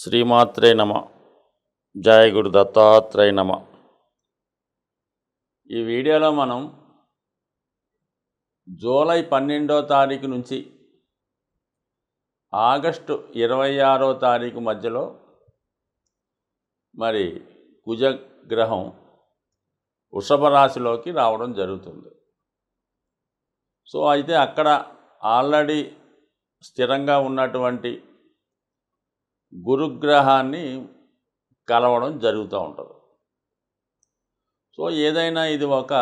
శ్రీమాత్రే నమ. జయ గురు దత్తాత్రేయ నమ. ఈ వీడియోలో మనం జూలై 12వ తారీఖు నుంచి ఆగస్టు 26వ తారీఖు మధ్యలో మరి కుజగ్రహం వృషభ రాశిలోకి రావడం జరుగుతుంది. సో అయితే అక్కడ ఆల్రెడీ స్థిరంగా ఉన్నటువంటి గురుగ్రహాన్ని కలవడం జరుగుతూ ఉంటుంది. సో ఏదైనా ఇది ఒక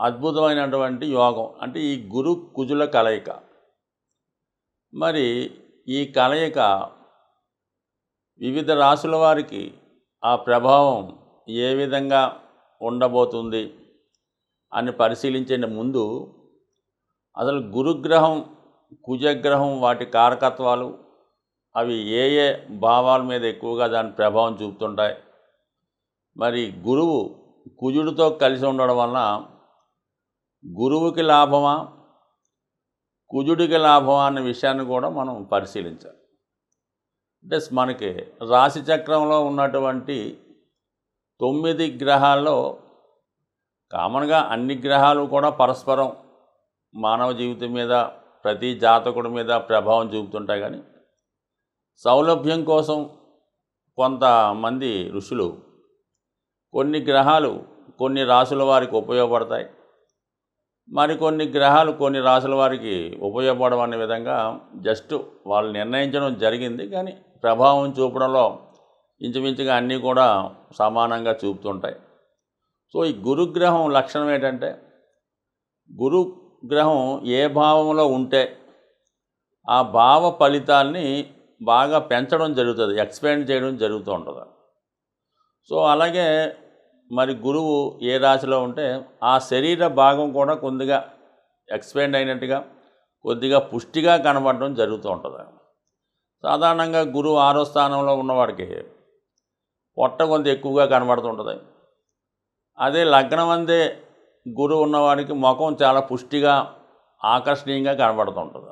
అద్భుతమైనటువంటి యోగం, అంటే ఈ గురు కుజుల కలయిక. మరి ఈ కలయిక వివిధ రాశుల వారికి ఆ ప్రభావం ఏ విధంగా ఉండబోతుంది అని పరిశీలించే ముందు అసలు గురుగ్రహం కుజగ్రహం వాటి కారకత్వాలు, అవి ఏ ఏ భావాల మీద ఎక్కువగా దాని ప్రభావం చూపుతుంటాయి, మరి గురువు కుజుడితో కలిసి ఉండడం వలన గురువుకి లాభమా కుజుడికి లాభమా అనే విషయాన్ని కూడా మనం పరిశీలించాలి. అంటే మనకి రాశి చక్రంలో ఉన్నటువంటి 9 గ్రహాల్లో కామన్గా అన్ని గ్రహాలు కూడా పరస్పరం మానవ జీవితం మీద, ప్రతి జాతకుడి మీద ప్రభావం చూపుతుంటాయి. కానీ సౌలభ్యం కోసం కొంతమంది ఋషులు కొన్ని గ్రహాలు కొన్ని రాశుల వారికి ఉపయోగపడతాయి, మరికొన్ని గ్రహాలు కొన్ని రాశుల వారికి ఉపయోగపడడం అనే విధంగా జస్ట్ వాళ్ళు నిర్ణయించడం జరిగింది. కానీ ప్రభావం చూపడంలో ఇంచుమించుగా అన్నీ కూడా సమానంగా చూపుతుంటాయి. సో ఈ గురుగ్రహం లక్షణం ఏంటంటే, గురుగ్రహం ఏ భావంలో ఉంటే ఆ భావ ఫలితాల్ని బాగా పెంచడం జరుగుతుంది, ఎక్స్పాండ్ చేయడం జరుగుతూ ఉంటుంది. సో అలాగే మరి గురువు ఏ రాశిలో ఉంటే ఆ శరీర భాగం కూడా కొద్దిగా ఎక్స్పాండ్ అయినట్టుగా, కొద్దిగా పుష్టిగా కనబడడం జరుగుతూ ఉంటుంది. సాధారణంగా గురువు 6వ స్థానంలో ఉన్నవాడికి పొట్ట కొంత ఎక్కువగా కనబడుతుంటుంది. అదే లగ్నం అందే గురువు ఉన్నవాడికి ముఖం చాలా పుష్టిగా ఆకర్షణీయంగా కనబడుతుంటుంది.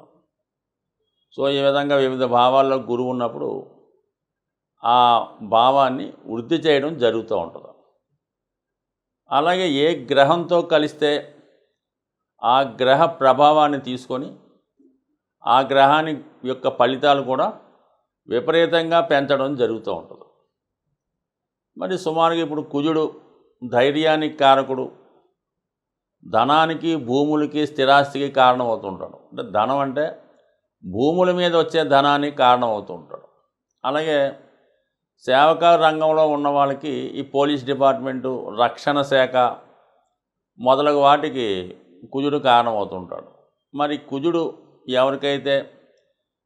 సో ఈ విధంగా వివిధ భావాల్లో గురువు ఉన్నప్పుడు ఆ భావాన్ని వృద్ధి చేయడం జరుగుతూ ఉంటుంది. అలాగే ఏ గ్రహంతో కలిస్తే ఆ గ్రహ ప్రభావాన్ని తీసుకొని ఆ గ్రహాన్ని యొక్క ఫలితాలు కూడా విపరీతంగా పెంచడం జరుగుతూ ఉంటుంది. మరి సుమారుగా ఇప్పుడు కుజుడు ధైర్యానికి కారకుడు, ధనానికి భూములకి స్థిరాస్తికి కారణమవుతుంటాడు. అంటే ధనం అంటే భూముల మీద వచ్చే ధనానికి కారణమవుతూ ఉంటాడు. అలాగే సేవక రంగంలో ఉన్న వాళ్ళకి ఈ పోలీస్ డిపార్ట్మెంటు, రక్షణ శాఖ మొదలగు వాటికి కుజుడు కారణమవుతుంటాడు. మరి కుజుడు ఎవరికైతే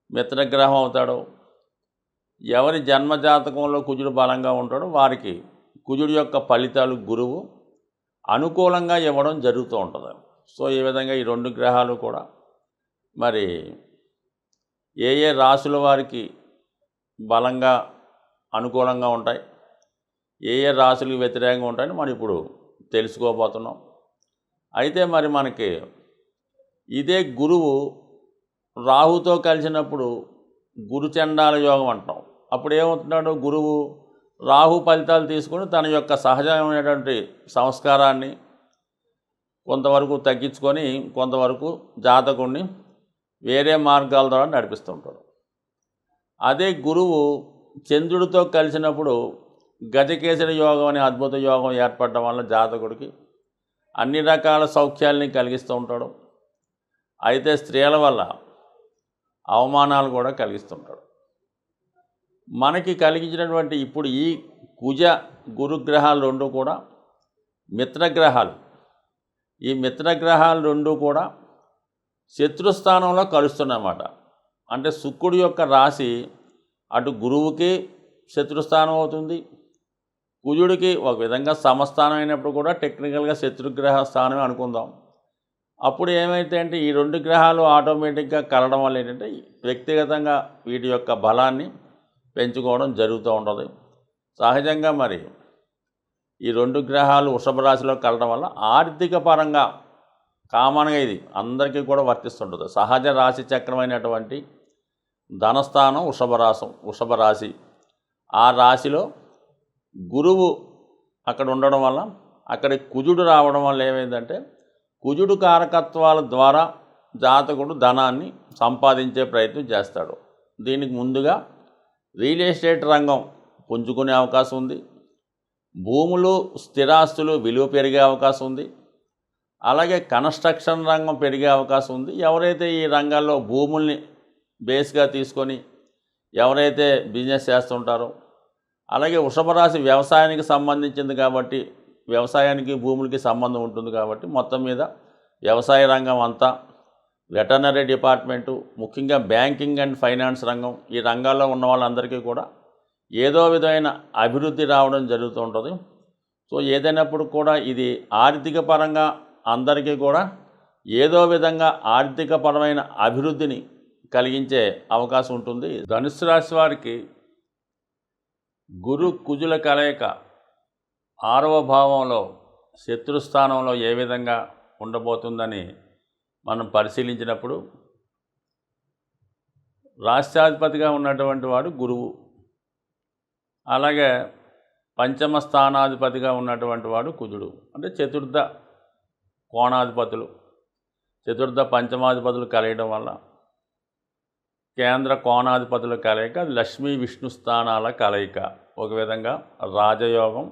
మిత్రగ్రహం అవుతాడో, ఎవరి జన్మజాతకంలో కుజుడు బలంగా ఉంటాడో వారికి కుజుడు యొక్క ఫలితాలు గురువు అనుకూలంగా ఇవ్వడం జరుగుతూ ఉంటుంది. సో ఈ విధంగా ఈ 2 గ్రహాలు కూడా మరి ఏ ఏ రాశుల వారికి బలంగా అనుకూలంగా ఉంటాయి, ఏ ఏ రాశులకు వ్యతిరేకంగా ఉంటాయని మనం ఇప్పుడు తెలుసుకోబోతున్నాం. అయితే మరి మనకి ఇదే గురువు రాహుతో కలిసినప్పుడు గురుచండాల యోగం అంటాం. అప్పుడు ఏమవుతున్నాడు, గురువు రాహు ఫలితాలు తీసుకొని తన యొక్క సహజమైనటువంటి సంస్కారాన్ని కొంతవరకు తగ్గించుకొని కొంతవరకు జాతకుడిని వేరే మార్గాల ద్వారా నడిపిస్తుంటాడు. అదే గురువు చంద్రుడితో కలిసినప్పుడు గజకేసరి యోగం అనే అద్భుత యోగం ఏర్పడడం వల్ల జాతకుడికి అన్ని రకాల సౌఖ్యాల్ని కలిగిస్తూ ఉంటాడు. అయితే స్త్రీల వల్ల అవమానాలు కూడా కలిగిస్తుంటాడు. మనకి కలిగించినటువంటి ఇప్పుడు ఈ కుజ గురుగ్రహాలు 2 కూడా మిత్రగ్రహాలు. ఈ మిత్రగ్రహాలు 2 కూడా శత్రుస్థానంలో కలుస్తున్నమాట. అంటే శుక్రుడి యొక్క రాశి అటు గురువుకి శత్రుస్థానం అవుతుంది, కుజుడికి ఒక విధంగా సమస్థానం అయినప్పుడు కూడా టెక్నికల్గా శత్రుగ్రహ స్థానమే అనుకుందాం. అప్పుడు ఏమైతే అంటే ఈ 2 గ్రహాలు ఆటోమేటిక్గా కలవడం వల్ల ఏంటంటే వ్యక్తిగతంగా వీటి యొక్క బలాన్ని పెంచుకోవడం జరుగుతూ ఉంటుంది. సహజంగా మరి ఈ 2 గ్రహాలు వృషభ రాశిలో కలవడం వల్ల ఆర్థిక పరంగా కామన్గా ఇది అందరికీ కూడా వర్తిస్తుంటుంది. సహజ రాశి చక్రమైనటువంటి ధనస్థానం వృషభ రాశి. ఆ రాశిలో గురువు అక్కడ ఉండడం వల్ల, అక్కడి కుజుడు రావడం వల్ల ఏమైందంటే కుజుడు కారకత్వాల ద్వారా జాతకుడు ధనాన్ని సంపాదించే ప్రయత్నం చేస్తాడు. దీనికి ముందుగా రియల్ ఎస్టేట్ రంగం పుంజుకునే అవకాశం ఉంది. భూములు, స్థిరాస్తులు విలువ పెరిగే అవకాశం ఉంది. అలాగే కన్స్ట్రక్షన్ రంగం పెరిగే అవకాశం ఉంది. ఎవరైతే ఈ రంగాల్లో భూముల్ని బేస్గా తీసుకొని ఎవరైతే బిజినెస్ చేస్తుంటారో, అలాగే వృషభ రాశి వ్యవసాయానికి సంబంధించింది కాబట్టి, వ్యవసాయానికి భూములకి సంబంధం ఉంటుంది కాబట్టి మొత్తం మీద వ్యవసాయ రంగం అంతా, వెటర్నరీ డిపార్ట్మెంటు, ముఖ్యంగా బ్యాంకింగ్ అండ్ ఫైనాన్స్ రంగం, ఈ రంగాల్లో ఉన్న వాళ్ళందరికీ కూడా ఏదో విధమైన అభివృద్ధి రావడం జరుగుతూ ఉంటుంది. సో ఏదైనప్పుడు కూడా ఇది ఆర్థిక పరంగా అందరికీ కూడా ఏదో విధంగా ఆర్థికపరమైన అభివృద్ధిని కలిగించే అవకాశం ఉంటుంది. ధనుస్సు రాశి వారికి గురు కుజుల కలయిక 6వ భావంలో శత్రుస్థానంలో ఏ విధంగా ఉండబోతుందని మనం పరిశీలించినప్పుడు, రాష్ట్రాధిపతిగా ఉన్నటువంటి వాడు గురువు, అలాగే పంచమ స్థానాధిపతిగా ఉన్నటువంటి వాడు కుజుడు. అంటే చతుర్థ కోణాధిపతులు, చతుర్థ పంచమాధిపతులు కలయడం వల్ల కేంద్ర కోణాధిపతుల కలయిక, లక్ష్మీ విష్ణు స్థానాల కలయిక. ఒక విధంగా రాజయోగం,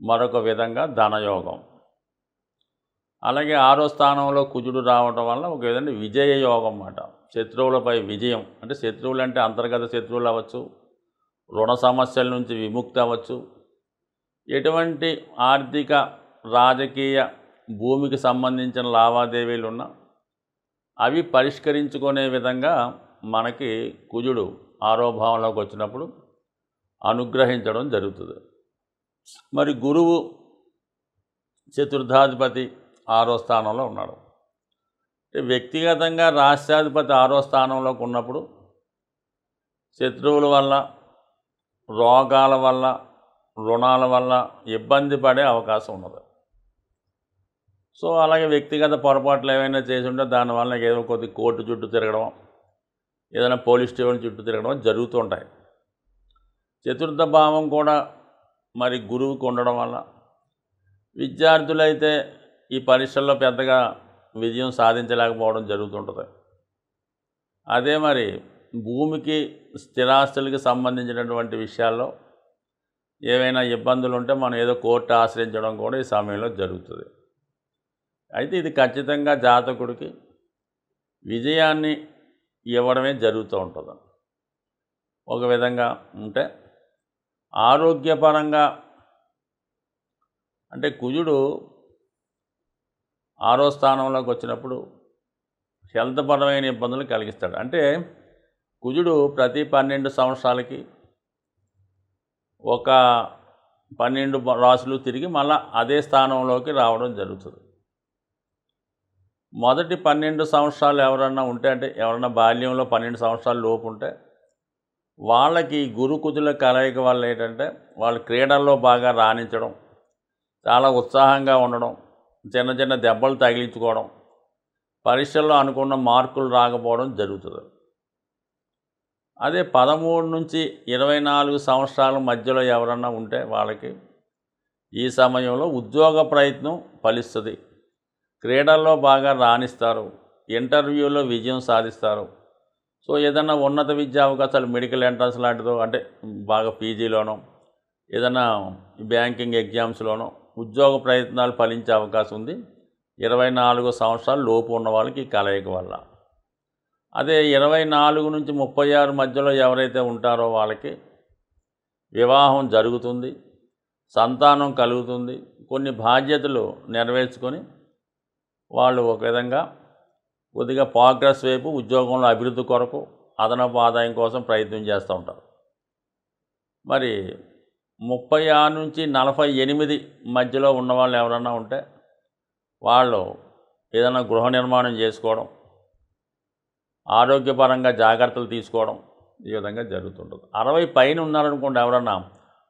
మరొక విధంగా ధనయోగం. అలాగే 6వ స్థానంలో కుజుడు రావడం వల్ల ఒక విధంగా విజయ యోగం అన్నమాట. శత్రువులపై విజయం. అంటే శత్రువులు అంటే అంతర్గత శత్రువులు అవ్వచ్చు, రుణ సమస్యల నుంచి విముక్తి అవ్వచ్చు, ఎటువంటి ఆర్థిక, రాజకీయ, భూమికి సంబంధించిన లావాదేవీలు ఉన్నా అవి పరిష్కరించుకునే విధంగా మనకి కుజుడు 6వ భావంలోకి వచ్చినప్పుడు అనుగ్రహించడం జరుగుతుంది. మరి గురువు చతుర్థాధిపతి 6వ స్థానంలో ఉన్నాడు. వ్యక్తిగతంగా రాష్ట్రాధిపతి 6వ స్థానంలోకి ఉన్నప్పుడు శత్రువుల వల్ల, రోగాల వల్ల, రుణాల వల్ల ఇబ్బంది పడే అవకాశం ఉన్నది. సో అలాగే వ్యక్తిగత పొరపాట్లు ఏమైనా చేసి ఉంటే దానివల్ల ఏదో కొద్ది కోర్టు చుట్టూ తిరగడం, ఏదైనా పోలీస్ స్టేషన్ చుట్టూ తిరగడం జరుగుతుంటాయి. చతుర్థ భావం కూడా మరి గురువుకు ఉండడం వల్ల విద్యార్థులైతే ఈ పరీక్షల్లో పెద్దగా విజయం సాధించలేకపోవడం జరుగుతుంటుంది. అదే మరి భూమికి, స్థిరాస్తులకి సంబంధించినటువంటి విషయాల్లో ఏవైనా ఇబ్బందులు ఉంటే మనం ఏదో కోర్టు ఆశ్రయించడం కూడా ఈ సమయంలో జరుగుతుంది. అయితే ఇది ఖచ్చితంగా జాతకుడికి విజయాన్ని ఇవ్వడమే జరుగుతూ ఉంటుంది. ఒక విధంగా ఉంటే ఆరోగ్యపరంగా, అంటే కుజుడు 6వ స్థానంలోకి వచ్చినప్పుడు హెల్త్ పరమైన ఇబ్బందులు కలిగిస్తాడు. అంటే కుజుడు ప్రతి 12 సంవత్సరాలకి ఒక 12 రాశులు తిరిగి మళ్ళీ అదే స్థానంలోకి రావడం జరుగుతుంది. మొదటి 12 సంవత్సరాలు ఎవరన్నా ఉంటే, అంటే ఎవరన్నా బాల్యంలో 12 సంవత్సరాల లోపు ఉంటే వాళ్ళకి గురు కుజుల కలయిక వల్ల ఏంటంటే వాళ్ళు క్రీడల్లో బాగా రాణించడం, చాలా ఉత్సాహంగా ఉండడం, చిన్న చిన్న దెబ్బలు తగిలించుకోవడం, పరీక్షల్లో అనుకున్న మార్కులు రాకపోవడం జరుగుతుంది. అదే 13 నుంచి 24 సంవత్సరాల మధ్యలో ఎవరన్నా ఉంటే వాళ్ళకి ఈ సమయంలో ఉద్యోగ ప్రయత్నం ఫలిస్తుంది, క్రీడల్లో బాగా రాణిస్తారు, ఇంటర్వ్యూలో విజయం సాధిస్తారు. సో ఏదైనా ఉన్నత విద్యా అవకాశాలు, మెడికల్ ఎంట్రన్స్ లాంటిదో, అంటే బాగా పీజీలోనో, ఏదైనా బ్యాంకింగ్ ఎగ్జామ్స్లోనో ఉద్యోగ ప్రయత్నాలు ఫలించే అవకాశం ఉంది 24 సంవత్సరాల లోపు ఉన్న వాళ్ళకి ఈ కలయిక వల్ల. అదే 24 నుంచి 36 మధ్యలో ఎవరైతే ఉంటారో వాళ్ళకి వివాహం జరుగుతుంది, సంతానం కలుగుతుంది, కొన్ని బాధ్యతలు నెరవేర్చుకొని వాళ్ళు ఒక విధంగా కొద్దిగా ప్రోగ్రెస్ వైపు, ఉద్యోగంలో అభివృద్ధి కొరకు, అదనపు ఆదాయం కోసం ప్రయత్నం చేస్తూ ఉంటారు. మరి 36 నుంచి 48 మధ్యలో ఉన్నవాళ్ళు ఎవరన్నా ఉంటే వాళ్ళు ఏదైనా గృహ నిర్మాణం చేసుకోవడం, ఆరోగ్యపరంగా జాగ్రత్తలు తీసుకోవడం ఈ విధంగా జరుగుతుంటుంది. 60 పైన ఉన్నారనుకోండి ఎవరన్నా,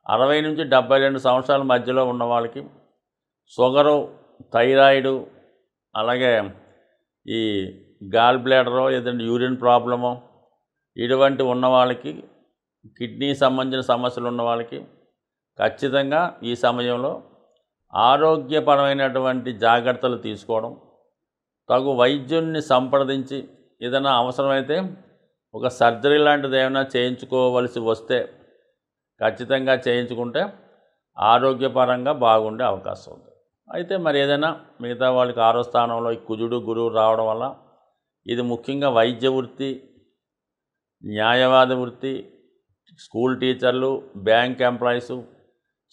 60 నుంచి 72 సంవత్సరాల మధ్యలో ఉన్న వాళ్ళకి షుగరు, థైరాయిడు, అలాగే ఈ గాల్ బ్లాడరో, ఏదైనా యూరిన్ ప్రాబ్లమో, ఇటువంటి ఉన్న వాళ్ళకి, కిడ్నీ సంబంధించిన సమస్యలు ఉన్న వాళ్ళకి ఖచ్చితంగా ఈ సమయంలో ఆరోగ్యపరమైనటువంటి జాగ్రత్తలు తీసుకోవడం, తగు వైద్యుడిని సంప్రదించి ఏదైనా అవసరమైతే ఒక సర్జరీ లాంటిది ఏమైనా చేయించుకోవలసి వస్తే ఖచ్చితంగా చేయించుకుంటే ఆరోగ్యపరంగా బాగుండే అవకాశం ఉంది. అయితే మరి ఏదైనా మిగతా వాళ్ళకి 6వ స్థానంలో ఈ కుజుడు గురువు రావడం వల్ల ఇది ముఖ్యంగా వైద్య వృత్తి, న్యాయవాద వృత్తి, స్కూల్ టీచర్లు, బ్యాంక్ ఎంప్లాయీసు,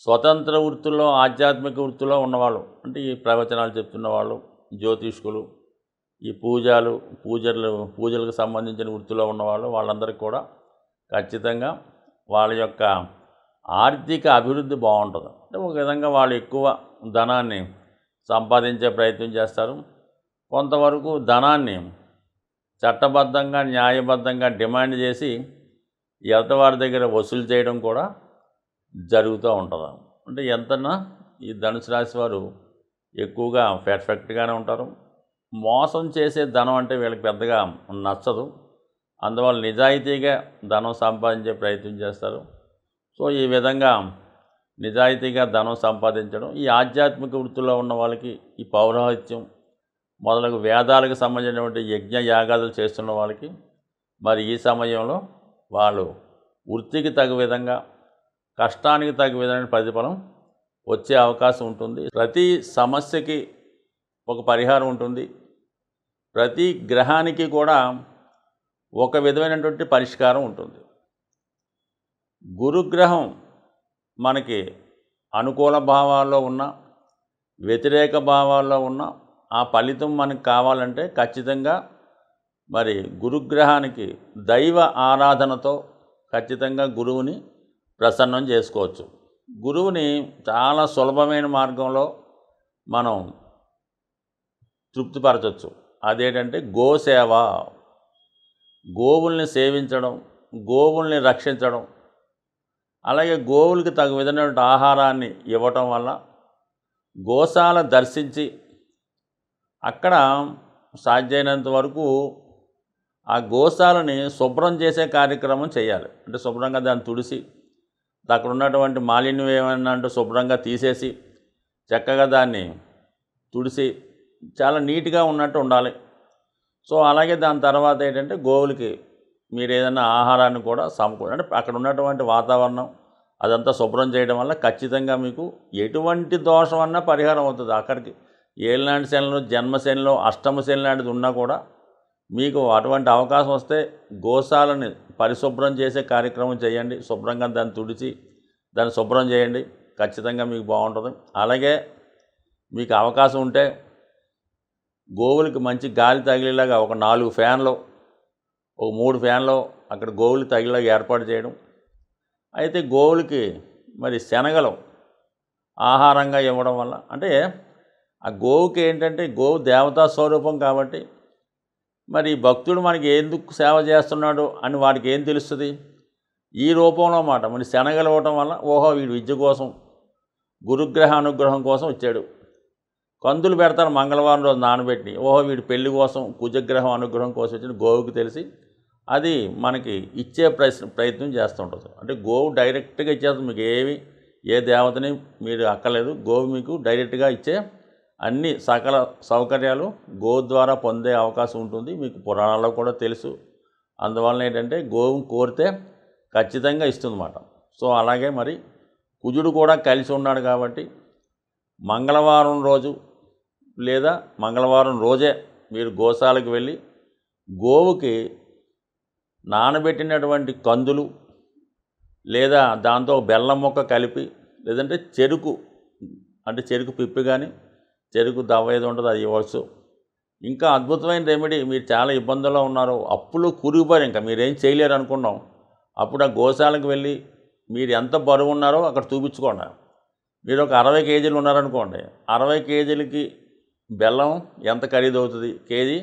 స్వతంత్ర వృత్తుల్లో, ఆధ్యాత్మిక వృత్తిలో ఉన్నవాళ్ళు, అంటే ఈ ప్రవచనాలు చెప్తున్న వాళ్ళు, జ్యోతిష్కులు, ఈ పూజలకు సంబంధించిన వృత్తిలో ఉన్నవాళ్ళు, వాళ్ళందరికీ కూడా ఖచ్చితంగా వాళ్ళ యొక్క ఆర్థిక అభివృద్ధి బాగుంటుంది. అంటే ఒక విధంగా వాళ్ళు ఎక్కువ ధనాన్ని సంపాదించే ప్రయత్నం చేస్తారు. కొంతవరకు ధనాన్ని చట్టబద్ధంగా, న్యాయబద్ధంగా డిమాండ్ చేసి ఎదటివారి దగ్గర వసూలు చేయడం కూడా జరుగుతూ ఉంటుంది. అంటే ఎంతన్నా ఈ ధనుసు రాశి వారు ఎక్కువగా పర్ఫెక్ట్గానే ఉంటారు. మోసం చేసే ధనం అంటే వీళ్ళకి పెద్దగా నచ్చదు. అందువల్ల నిజాయితీగా ధనం సంపాదించే ప్రయత్నం చేస్తారు. సో ఈ విధంగా నిజాయితీగా ధనం సంపాదించడం, ఈ ఆధ్యాత్మిక వృత్తిలో ఉన్న వాళ్ళకి ఈ పౌరోహిత్యం మొదలగు వేదాలకు సంబంధించినటువంటి యజ్ఞ యాగాదులు చేస్తున్న వాళ్ళకి మరి ఈ సమయంలో వాళ్ళు వృత్తికి తగు విధంగా, కష్టానికి తగు విధమైన ప్రతిఫలం వచ్చే అవకాశం ఉంటుంది. ప్రతి సమస్యకి ఒక పరిహారం ఉంటుంది. ప్రతి గ్రహానికి కూడా ఒక విధమైనటువంటి పరిష్కారం ఉంటుంది. గురుగ్రహం మనకి అనుకూల భావాల్లో ఉన్న, వ్యతిరేక భావాల్లో ఉన్న ఆ ఫలితం మనకు కావాలంటే ఖచ్చితంగా మరి గురుగ్రహానికి దైవ ఆరాధనతో ఖచ్చితంగా గురువుని ప్రసన్నం చేసుకోవచ్చు. గురువుని చాలా సులభమైన మార్గంలో మనం తృప్తిపరచవచ్చు. అదేంటంటే గోసేవ, గోవుల్ని సేవించడం, గోవుల్ని రక్షించడం, అలాగే గోవులకి తగు విధమైన ఆహారాన్ని ఇవ్వటం వల్ల, గోశాల దర్శించి అక్కడ సాధ్యమైనంత వరకు ఆ గోశాలని శుభ్రం చేసే కార్యక్రమం చేయాలి. అంటే శుభ్రంగా దాన్ని తుడిసి, అక్కడ ఉన్నటువంటి మాలిన్యం ఏమైనా అంటే శుభ్రంగా తీసేసి చక్కగా దాన్ని తుడిసి చాలా నీట్గా ఉన్నట్టు ఉండాలి. సో అలాగే దాని తర్వాత ఏంటంటే గోవులకి మీరు ఏదైనా ఆహారాన్ని కూడా అంటే అక్కడ ఉన్నటువంటి వాతావరణం అదంతా శుభ్రం చేయడం వల్ల ఖచ్చితంగా మీకు ఎటువంటి దోషం అన్నా పరిహారం అవుతుంది. అక్కడికి ఏళ్ళనాటి శనిలో, జన్మశనిలో, అష్టమ శని లాంటిది ఉన్నా కూడా మీకు అటువంటి అవకాశం వస్తే గోశాలని పరిశుభ్రం చేసే కార్యక్రమం చేయండి. శుభ్రంగా దాన్ని తుడిచి దాన్ని శుభ్రం చేయండి, ఖచ్చితంగా మీకు బాగుంటుంది. అలాగే మీకు అవకాశం ఉంటే గోవులకి మంచి గాలి తగిలేలాగా ఒక 4 ఫ్యాన్లు, ఒక 3 ఫ్యాన్లు అక్కడ గోవులకి తగిలేలాగా ఏర్పాటు చేయడం. అయితే గోవులకి మరి శనగలు ఆహారంగా ఇవ్వడం వల్ల, అంటే ఆ గోవుకి ఏంటంటే గోవు దేవతా స్వరూపం కాబట్టి మరి భక్తుడు మనకి ఎందుకు సేవ చేస్తున్నాడు అని వాడికి ఏం తెలుస్తుంది? ఈ రూపంలో మాట మరి శనగలు ఇవ్వటం వల్ల ఓహో వీడు విద్య కోసం, గురుగ్రహ అనుగ్రహం కోసం వచ్చాడు. కందులు పెడతారు మంగళవారం రోజు నానబెట్టి, ఓహో వీడు పెళ్లి కోసం, కుజగ్రహం అనుగ్రహం కోసం వచ్చిన గోవుకి తెలిసి అది మనకి ఇచ్చే ప్రయత్నం చేస్తుంటుంది. అంటే గోవు డైరెక్ట్గా ఇచ్చేస్తుంది. మీకు ఏ దేవతని మీరు అక్కర్లేదు. గోవు మీకు డైరెక్ట్గా ఇచ్చే అన్ని సకల సౌకర్యాలు గోవు ద్వారా పొందే అవకాశం ఉంటుంది. మీకు పురాణాల్లో కూడా తెలుసు. అందువలన ఏంటంటే గోవుని కోరితే ఖచ్చితంగా ఇస్తుందన్నమాట. సో అలాగే మరి కుజుడు కూడా కలిసి ఉన్నాడు కాబట్టి మంగళవారం రోజు లేదా మంగళవారం రోజే మీరు గోశాలకు వెళ్ళి గోవుకి నానబెట్టినటువంటి కందులు లేదా దాంతో బెల్లం ముక్క కలిపి, లేదంటే చెరుకు, అంటే చెరుకు పిప్పి కానీ చెరుకు దవ్వ ఏదో ఉంటుంది అది ఇవ్వచ్చు. ఇంకా అద్భుతమైన రెమెడీ, మీరు చాలా ఇబ్బందుల్లో ఉన్నారు, అప్పులు కురిగిపోయారు, ఇంకా మీరేం చేయలేరు అనుకున్నాం, అప్పుడు ఆ గోశాలకు వెళ్ళి మీరు ఎంత బరువు ఉన్నారో అక్కడ చూపించుకోండి. మీరు ఒక 60 కేజీలు ఉన్నారనుకోండి, 60 కేజీలకి బెల్లం ఎంత ఖరీదు అవుతుంది, కేజీ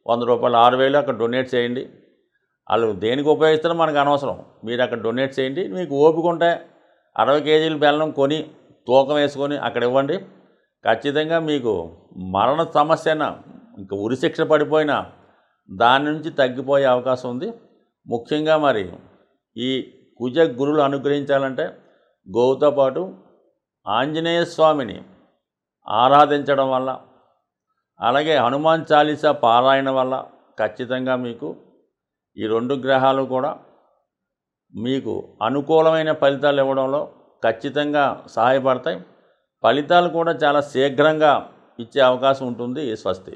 100 రూపాయలు, 6000 అక్కడ డొనేట్ చేయండి. వాళ్ళు దేనికి ఉపయోగిస్తారో మనకు అనవసరం, మీరు అక్కడ డొనేట్ చేయండి. మీకు ఓపిక ఉంటే 60 కేజీల బెల్లం కొని తూకం వేసుకొని అక్కడ ఇవ్వండి. ఖచ్చితంగా మీకు మరణ సమస్యన ఇంకా ఉరిశిక్ష పడిపోయినా దాని నుంచి తగ్గిపోయే అవకాశం ఉంది. ముఖ్యంగా మరి ఈ కుజ గురులు అనుగ్రహించాలంటే గోవుతో పాటు ఆంజనేయ స్వామిని ఆరాధించడం వల్ల, అలాగే హనుమాన్ చాలీసా పారాయణ వల్ల ఖచ్చితంగా మీకు ఈ 2 గ్రహాలు కూడా మీకు అనుకూలమైన ఫలితాలు ఇవ్వడంలో ఖచ్చితంగా సహాయపడతాయి. ఫలితాలు కూడా చాలా శీఘ్రంగా ఇచ్చే అవకాశం ఉంటుంది. స్వస్తి.